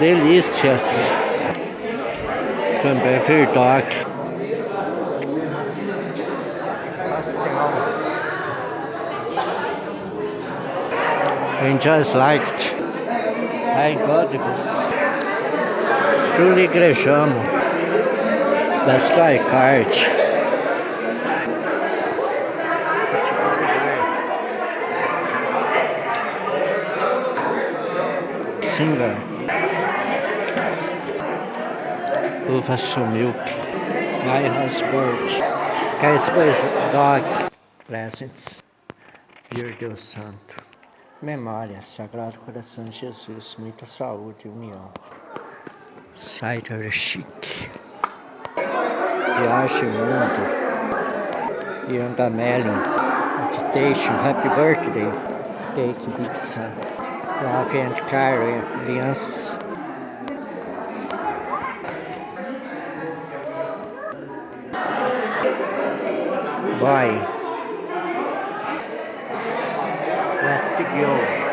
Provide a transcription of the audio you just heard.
delícias. Também verdade. And just liked. I got this. Sully Gresham. That's like card. Singer. Uva milk. My husband. Casper's dog. Presents. Vir Deus Santo. Memória, Sagrado Coração de Jesus, muita saúde e união. Cider chique. Viagem Mundo. Yangamelion. Invitation, Happy Birthday. Cake Pizza. Love and Carry, Aliança. Bye. Let's go.